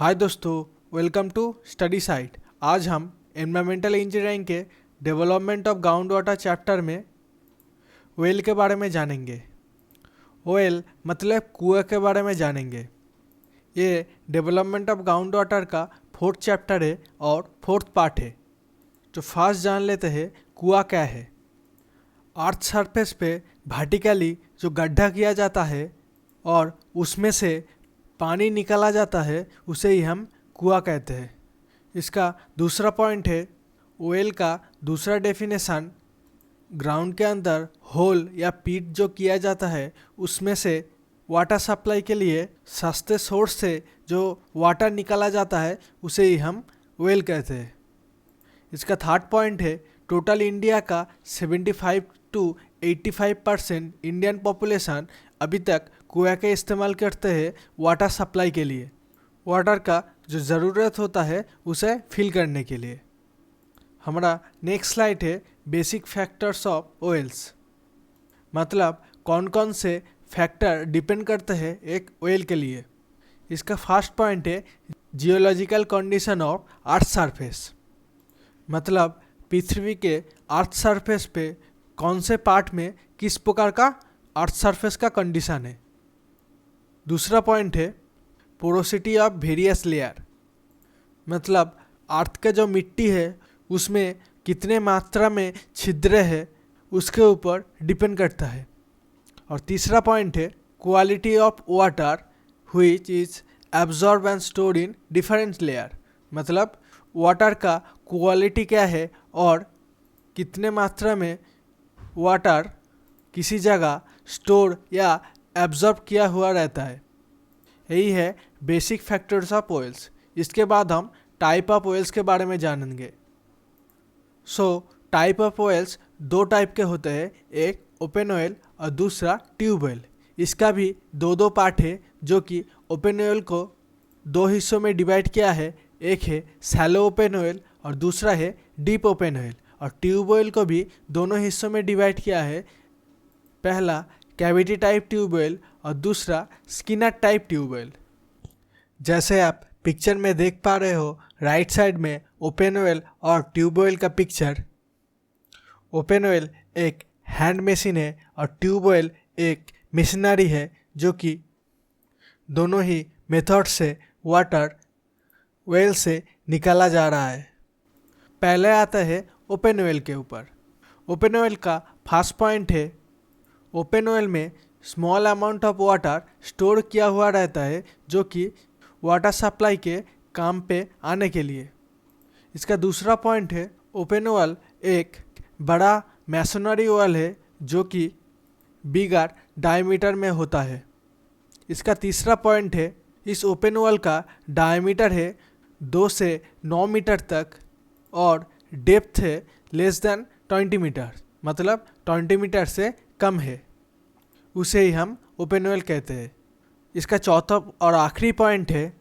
हाय दोस्तों, welcome to study site. आज हम एनवायरमेंटल इंजीनियरिंग के development of ground water chapter में वेल के बारे में जानेंगे। वेल मतलब कुआं के बारे में जानेंगे। ये डेवलपमेंट ऑफ ग्राउंड वाटर का फोर्थ चैप्टर है और फोर्थ पार्ट है। तो फर्स्ट जान लेते हैं कुआं क्या है। अर्थ सरफेस पे वर्टिकली जो गड्ढा किया जाता है और उसमें से पानी निकाला जाता है उसे ही हम कुआं कहते हैं। इसका दूसरा पॉइंट है वेल का दूसरा डेफिनेशन, ग्राउंड के अंदर होल या पिट जो किया जाता है उसमें से वाटर सप्लाई के लिए सस्ते सोर्स से जो वाटर निकाला जाता है उसे ही हम वेल कहते हैं। इसका थर्ड पॉइंट है टोटल इंडिया का 75 to 85% इंडियन पॉपुलेशन अभी तक कुआं के इस्तेमाल करते हैं वाटर सप्लाई के लिए, वाटर का जो ज़रूरत होता है उसे फिल करने के लिए। हमारा नेक्स्ट स्लाइड है बेसिक फैक्टर्स ऑफ ऑयल्स, मतलब कौन कौन से फैक्टर डिपेंड करते हैं एक ऑयल के लिए। इसका फर्स्ट पॉइंट है geological condition of earth surface, मतलब पृथ्वी के अर्थ सरफेस पे कौन से पार्ट में किस प्रकार का अर्थ सरफेस का कंडीशन है। दूसरा पॉइंट है पोरोसिटी ऑफ वेरियस लेयर, मतलब अर्थ का जो मिट्टी है उसमें कितने मात्रा में छिद्र है उसके ऊपर डिपेंड करता है। और तीसरा पॉइंट है quality of water which is absorb and store in different layer, मतलब वाटर का क्वालिटी क्या है और कितने मात्रा में वाटर किसी जगह स्टोर या एब्जॉर्ब किया हुआ रहता है। यही है बेसिक फैक्टर्स ऑफ ऑयल्स। इसके बाद हम टाइप ऑफ ऑयल्स के बारे में जानेंगे। टाइप ऑफ ऑयल्स दो टाइप के होते हैं, एक ओपन ऑयल और दूसरा ट्यूब ऑयल। इसका भी दो पार्ट है, जो कि ओपन ऑयल को दो हिस्सों में डिवाइड किया है। एक है शैलो ओपन ऑयल और दूसरा है डीप ओपन ऑयल। और ट्यूब ऑयल को भी दोनों हिस्सों में डिवाइड किया है, पहला कैविटी टाइप ट्यूब ऑयल और दूसरा स्किनर टाइप ट्यूब ऑयल। जैसे आप पिक्चर में देख पा रहे हो, राइट साइड में ओपन ऑयल और ट्यूब ऑयल का पिक्चर। ओपन ऑयल एक हैंड मशीन है और ट्यूब ऑयल एक मशीनरी है, जो कि दोनों ही मेथड से वाटर वेल से निकाला जा रहा है। पहले आता है ओपन ऑयल के ऊपर। ओपन ऑयल का फर्स्ट पॉइंट है ओपन ऑयल में small amount of water store किया हुआ रहता है, जो कि वाटर सप्लाई के काम पे आने के लिए। इसका दूसरा पॉइंट है ओपन ऑयल एक बड़ा मैसनरी ऑयल है, जो कि बिगर डायमीटर में होता है। इसका तीसरा पॉइंट है इस ओपन ऑयल का डायमीटर है 2 से 9 मीटर तक और डेप्थ है लेस देन 20 मीटर, मतलब 20 मीटर से कम है, उसे ही हम ओपन ऑयल कहते हैं। इसका चौथा और आखिरी पॉइंट है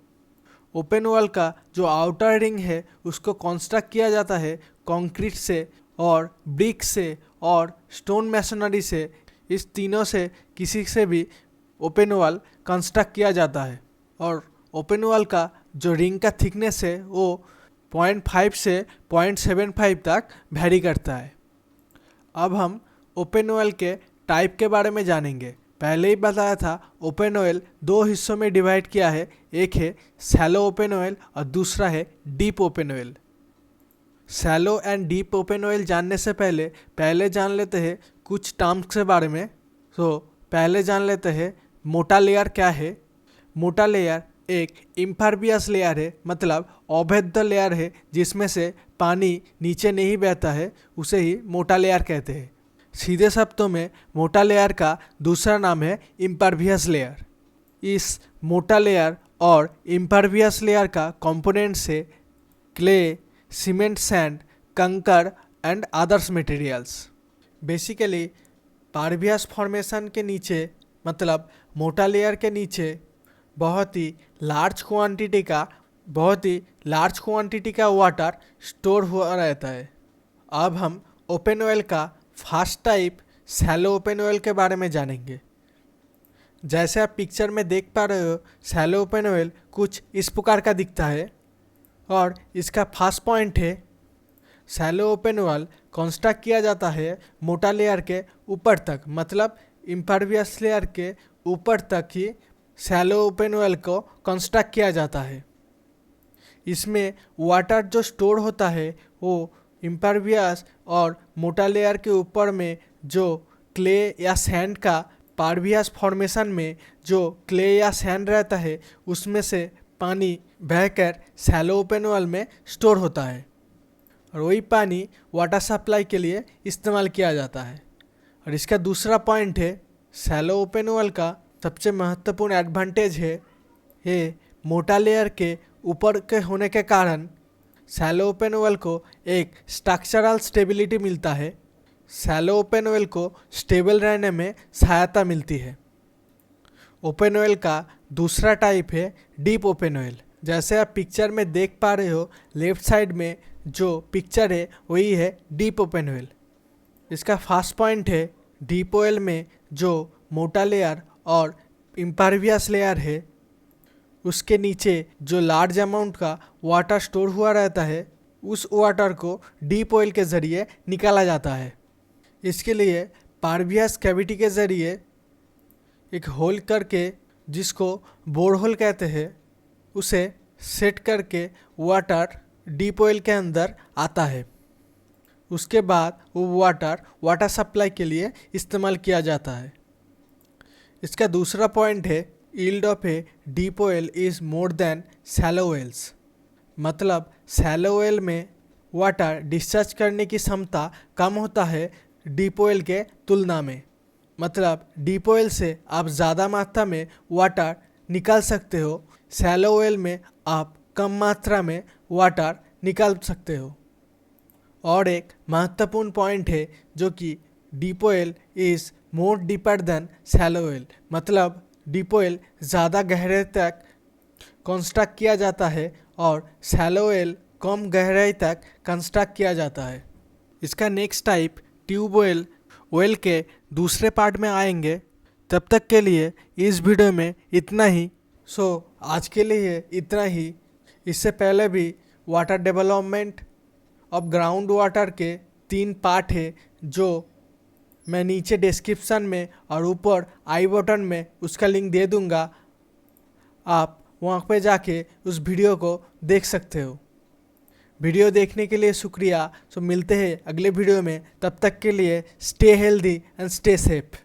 ओपन ऑयल का जो आउटर रिंग है उसको कंस्ट्रक्ट किया जाता है कंक्रीट से और ब्रिक से और स्टोन मैसनरी से। इस तीनों से किसी से भी ओपन ऑयल कंस्ट्रक्ट किया जाता है। और ओपन ऑयल का जो रिंग का थिकनेस है वो 0.5 से 0.75 तक वेरी करता है। अब हम ओपन ऑयल के टाइप के बारे में जानेंगे। पहले ही बताया था ओपन ऑयल दो हिस्सों में डिवाइड किया है, एक है शैलो ओपन ऑयल और दूसरा है deep open oil. Shallow and deep open oil जानने से पहले जान लेते हैं कुछ टर्म्स के बारे में। पहले जान लेते हैं मोटा लेयर क्या है। मोटा लेयर एक इम्परवियस लेयर है, मतलब अभेद्य लेयर है जिसमें से पानी नीचे नहीं बहता है, उसे ही मोटा लेयर कहते हैं। सीधे शब्दों में मोटा लेयर का दूसरा नाम है इम्परवियस लेयर। इस मोटा लेयर और इम्परवियस लेयर का कंपोनेंट से क्ले, सीमेंट, सैंड, कंकर and others materials. Basically pervious formation के नीचे, मतलब मोटा लेयर के नीचे बहुत ही लार्ज क्वांटिटी का वाटर स्टोर हुआ रहता है। अब हम ओपन ऑयल का first type shallow open oil के बारे में जानेंगे। जैसे आप पिक्चर में देख पा रहे हो, शैलो ओपन वेल कुछ इस प्रकार का दिखता है। और इसका फर्स्ट पॉइंट है, शैलो ओपन वेल कंस्ट्रक्ट किया जाता है मोटा लेयर के ऊपर तक, मतलब इम्परवियस लेयर के ऊपर तक ही शैलो ओपन वेल को कंस्ट्रक्ट किया जाता है। इसमें वाटर जो स्टोर होता है वो इम्परवियस और मोटा लेयर के ऊपर में जो क्ले या सैंड का परवियस फॉर्मेशन में जो क्ले या सैंड रहता है उसमें से पानी बहकर शैलो ओपन वेल में स्टोर होता है और वही पानी वाटर सप्लाई के लिए इस्तेमाल किया जाता है। और इसका दूसरा पॉइंट है, शैलो ओपन वेल का सबसे महत्वपूर्ण एडवांटेज है ये मोटा लेयर के ऊपर के होने के कारण शैलो ओपन वेल को एक स्ट्रक्चरल स्टेबिलिटी मिलता है। शैलो ओपन वेल को स्टेबल रहने में सहायता मिलती है। ओपन वेल का दूसरा टाइप है डीप ओपन वेल। जैसे आप पिक्चर में देख पा रहे हो, लेफ्ट साइड में जो पिक्चर है वही है डीप ओपन वेल। इसका फर्स्ट पॉइंट है, डीप वेल में जो मोटा लेयर और इम्परवियस लेयर है उसके नीचे जो लार्ज अमाउंट का वाटर स्टोर हुआ रहता है उस वाटर को डीप वेल के ज़रिए निकाला जाता है। इसके लिए परवियस कैविटी के ज़रिए एक होल करके, जिसको बोरहोल कहते हैं, उसे सेट करके वाटर डीप वेल के अंदर आता है। उसके बाद वो वाटर सप्लाई के लिए इस्तेमाल किया जाता है। इसका दूसरा पॉइंट है, yield of a deep well is more than shallow wells. मतलब शैलो वेल में वाटर डिस्चार्ज करने की क्षमता कम होता है डीप वेल के तुलना में। मतलब डीप वेल से आप ज़्यादा मात्रा में वाटर निकाल सकते हो, शैलो वेल में आप कम मात्रा में वाटर निकाल सकते हो। और एक महत्वपूर्ण पॉइंट है जो कि deep well is more deeper than shallow well. मतलब डीप वेल ज़्यादा गहरे तक कंस्ट्रक्ट किया जाता है और शैलो वेल कम गहराई तक कंस्ट्रक्ट किया जाता है। इसका next type tube well well के दूसरे पार्ट में आएंगे। तब तक के लिए इस वीडियो में इतना ही। आज के लिए इतना ही। इससे पहले भी water development of ground water के 3 पार्ट है जो मैं नीचे डिस्क्रिप्शन में और ऊपर आई बटन में उसका लिंक दे दूंगा। आप वहाँ पे जाके उस वीडियो को देख सकते हो। वीडियो देखने के लिए शुक्रिया। मिलते हैं अगले वीडियो में। तब तक के लिए stay healthy and stay safe.